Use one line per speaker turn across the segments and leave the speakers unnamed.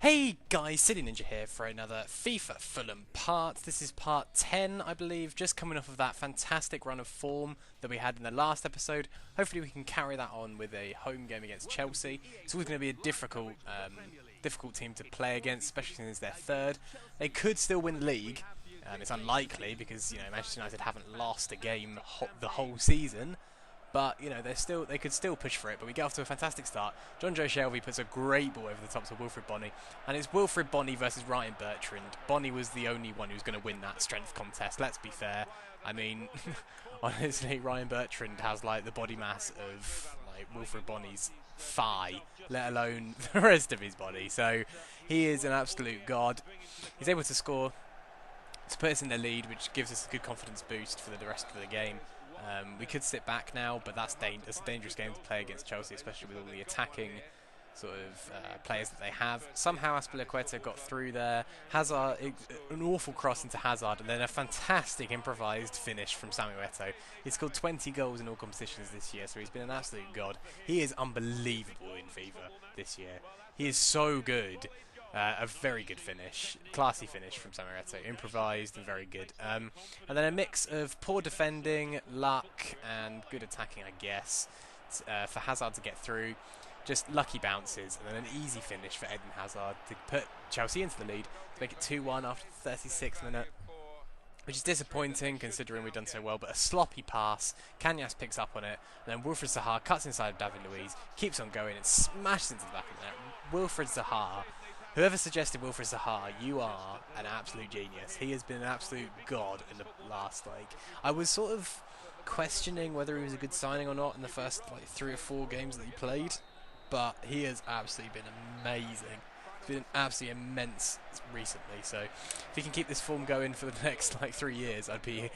Hey guys, City Ninja here for another FIFA Fulham part. This is part 10, I believe, just coming off of that fantastic run of form that we had in the last episode. Hopefully we can carry that on with a home game against Chelsea. It's always going to be a difficult team to play against, especially since they're third. They could still win the league. It's unlikely because Manchester United haven't lost a game the whole season. But they could still push for it. But we get off to a fantastic start. John Joe Shelby puts a great ball over the top to Wilfred Bonney, and it's Wilfred Bonney versus Ryan Bertrand. Bonney was the only one who was going to win that strength contest. Let's be fair. I mean, honestly, Ryan Bertrand has like the body mass of like Wilfred Bonney's thigh, let alone the rest of his body. So he is an absolute god. He's able to score to put us in the lead, which gives us a good confidence boost for the rest of the game. We could sit back now, but that's a dangerous game to play against Chelsea, especially with all the attacking sort of players that they have. Somehow Aspilicueta got through there. Hazard, an awful cross into Hazard, and then a fantastic improvised finish from Samuel Eto'o. He's scored 20 goals in all competitions this year, so he's been an absolute god. He is unbelievable in FIFA this year. He is so good. A very good finish, classy finish from Samuel Eto'o, improvised and very good. And then a mix of poor defending, luck, and good attacking, I guess, for Hazard to get through. Just lucky bounces, and then an easy finish for Eden Hazard to put Chelsea into the lead, to make it 2-1 after the 36th minute. Which is disappointing considering we've done so well, but a sloppy pass. Kanyas picks up on it, and then Wilfried Zaha cuts inside of David Luiz, keeps on going, and smashes into the back of the net. Wilfried Zaha. Whoever suggested Wilfried Zaha, you are an absolute genius. He has been an absolute god in the last, I was sort of questioning whether he was a good signing or not in the first, 3 or 4 games that he played. But he has absolutely been amazing. He's been absolutely immense recently. So if he can keep this form going for the next, 3 years, I'd be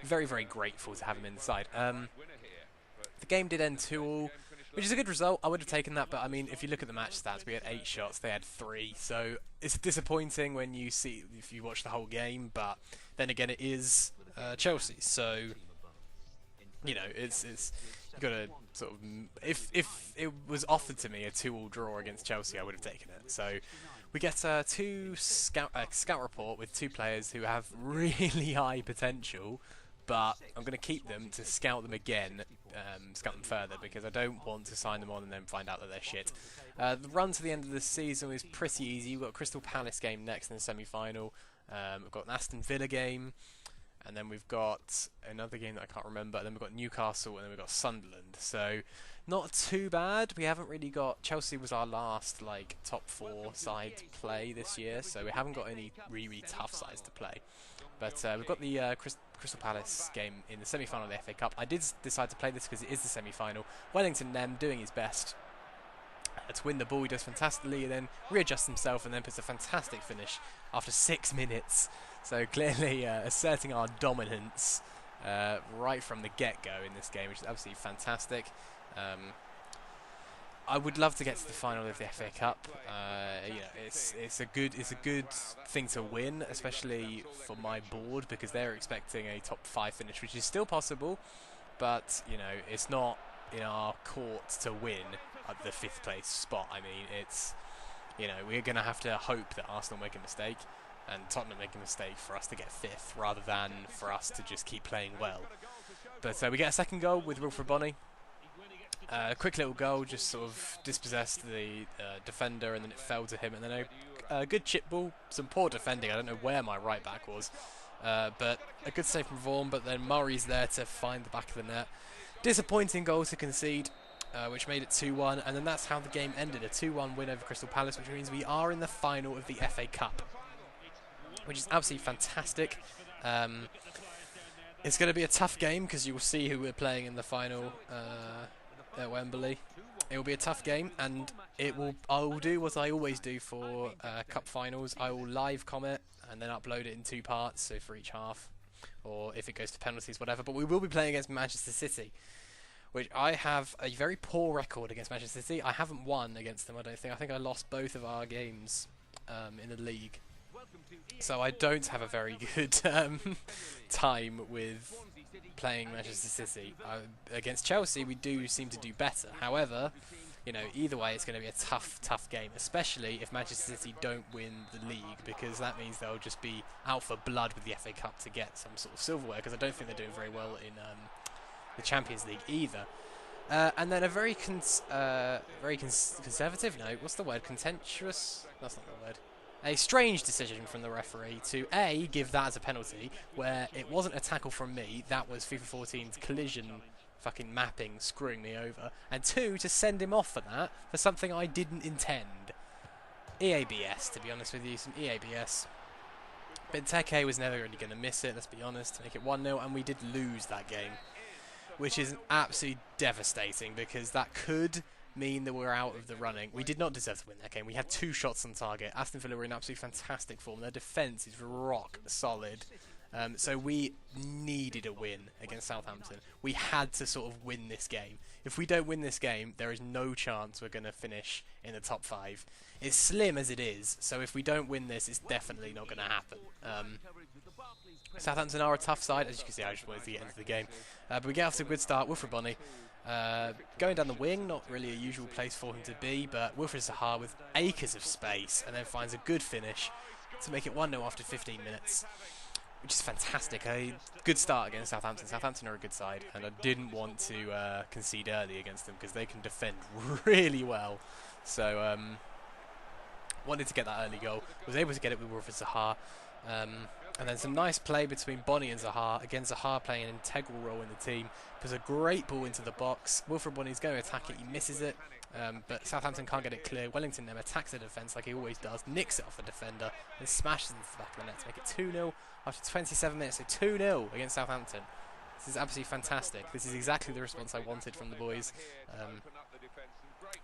very, very grateful to have him in the side. The game did end 2-2. Which is a good result. I would have taken that, but I mean, if you look at the match stats, we had 8 shots, they had 3. So it's disappointing when you see, if you watch the whole game. But then again, it is Chelsea, so it's you got to sort of. If it was offered to me a 2-2 draw against Chelsea, I would have taken it. So we get a scout report with 2 players who have really high potential. But I'm going to keep them to scout them again, scout them further, because I don't want to sign them on and then find out that they're shit. The run to the end of the season is pretty easy. We've got a Crystal Palace game next in the semi-final. We've got an Aston Villa game, and then we've got another game that I can't remember, and then we've got Newcastle, and then we've got Sunderland. So not too bad. We haven't really got... Chelsea was our last top 4 side to play this year, so we haven't got any really tough sides to play. But we've got the Crystal Palace game in the semi-final of the FA Cup. I did decide to play this because it is the semi-final. Wellington Nem doing his best to win the ball. He does fantastically, and then readjusts himself and then puts a fantastic finish after 6 minutes. So clearly asserting our dominance right from the get-go in this game, which is absolutely fantastic. I would love to get to the final of the FA Cup. It's a good thing to win, especially for my board, because they're expecting a top 5 finish, which is still possible. But it's not in our court to win at the 5th place spot. I mean, it's we're going to have to hope that Arsenal make a mistake and Tottenham make a mistake for us to get 5th, rather than for us to just keep playing well. But we get a second goal with Wilfred Bonney. A quick little goal, just sort of dispossessed the defender, and then it fell to him, and then a good chip ball, some poor defending. I don't know where my right back was, but a good save from Vaughan, but then Murray's there to find the back of the net. Disappointing goal to concede, which made it 2-1, and then that's how the game ended, a 2-1 win over Crystal Palace, which means we are in the final of the FA Cup, which is absolutely fantastic. It's going to be a tough game, because you will see who we're playing in the final at Wembley. It will be a tough game, and I will do what I always do for cup finals. I will live comment and then upload it in 2 parts, so for each half, or if it goes to penalties, whatever. But we will be playing against Manchester City, which I have a very poor record against Manchester City. I haven't won against them, I don't think. I think I lost both of our games in the league. So I don't have a very good time with playing Manchester City. Against Chelsea, we do seem to do better. However, you know, either way, it's going to be a tough game, especially if Manchester City don't win the league, because that means they'll just be out for blood with the FA Cup to get some sort of silverware, because I don't think they're doing very well in the Champions League either. And then a very conservative, no, what's the word? Contentious? That's not the word. A strange decision from the referee to A, give that as a penalty, where it wasn't a tackle from me, that was FIFA 14's collision fucking mapping screwing me over, and 2, to send him off for that, for something I didn't intend. EABS, to be honest with you, some EABS. Benteke was never really going to miss it, let's be honest, to make it 1-0, and we did lose that game, which is absolutely devastating, because that could mean that we're out of the running. We did not deserve to win that game. We had 2 shots on target. Aston Villa were in absolutely fantastic form. Their defence is rock solid. So we needed a win against Southampton. We had to sort of win this game. If we don't win this game, there is no chance we're going to finish in the top 5. It's slim as it is, so if we don't win this, it's definitely not going to happen. Southampton are a tough side. As you can see, I just wanted to get into the game. But we get off to a good start. Wilfred Bonney going down the wing, not really a usual place for him to be, but Wilfred Zaha with acres of space, and then finds a good finish to make it 1-0 after 15 minutes. Which is fantastic. A good start against Southampton. Southampton are a good side, and I didn't want to concede early against them because they can defend really well. So wanted to get that early goal. Was able to get it with Wilfred Zaha. And then some nice play between Bonney and Zaha. Again, Zaha playing an integral role in the team. Puts a great ball into the box. Wilfred Bonney's going to attack it. He misses it. But Southampton can't get it clear. Wellington then attacks the defence like he always does. Nicks it off a defender. And smashes into the back of the net to make it 2-0 after 27 minutes. So 2-0 against Southampton. This is absolutely fantastic. This is exactly the response I wanted from the boys.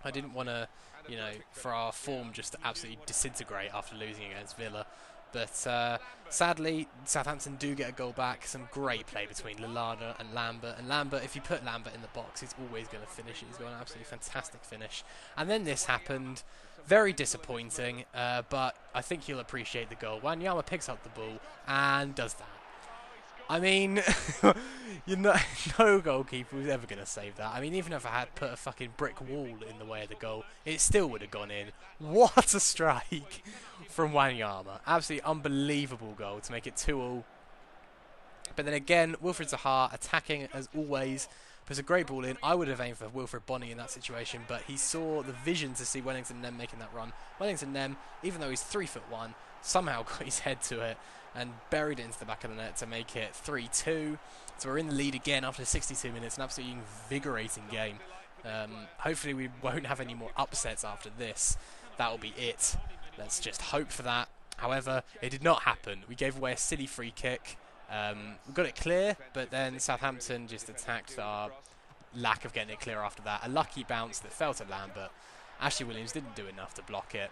I didn't want to, you know, for our form just to absolutely disintegrate after losing against Villa. But sadly, Southampton do get a goal back. Some great play between Lallana and Lambert. And Lambert, if you put Lambert in the box, he's always going to finish it. He's got an absolutely fantastic finish. And then this happened. Very disappointing, but I think you'll appreciate the goal. Wanyama picks up the ball and does that. I mean, you know, no goalkeeper was ever going to save that. I mean, even if I had put a fucking brick wall in the way of the goal, it still would have gone in. What a strike from Wanyama. Absolutely unbelievable goal to make it 2-2. But then again, Wilfred Zaha attacking as always. Puts a great ball in. I would have aimed for Wilfred Bonney in that situation, but he saw the vision to see Wellington Nem making that run. Wellington Nem, even though he's 3'1", somehow got his head to it and buried it into the back of the net to make it 3-2. So we're in the lead again after 62 minutes. An absolutely invigorating game. Hopefully we won't have any more upsets after this. That'll be it. Let's just hope for that. However, it did not happen. We gave away a silly free kick. We got it clear, but then Southampton just attacked our lack of getting it clear after that. A lucky bounce that fell to Lambert. Ashley Williams didn't do enough to block it.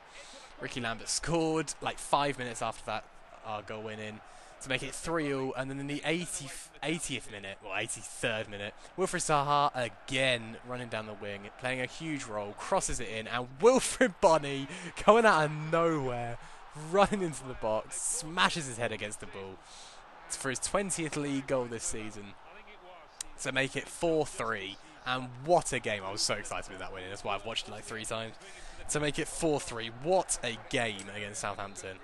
Ricky Lambert scored like 5 minutes after that, our goal went in to make it 3-0, and then in the 80th minute, or 83rd minute, Wilfred Zaha again running down the wing, playing a huge role, crosses it in, and Wilfred Bonney coming out of nowhere, running into the box, smashes his head against the ball for his 20th league goal this season to make it 4-3. And what a game. I was so excited with that win. That's why I've watched it like 3 times. To make it 4-3. What a game against Southampton.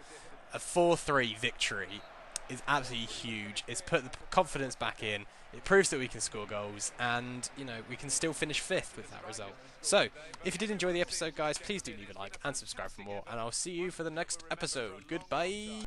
A 4-3 victory is absolutely huge. It's put the confidence back in. It proves that we can score goals. And, you know, we can still finish 5th with that result. So, if you did enjoy the episode, guys, please do leave a like and subscribe for more. And I'll see you for the next episode. Goodbye.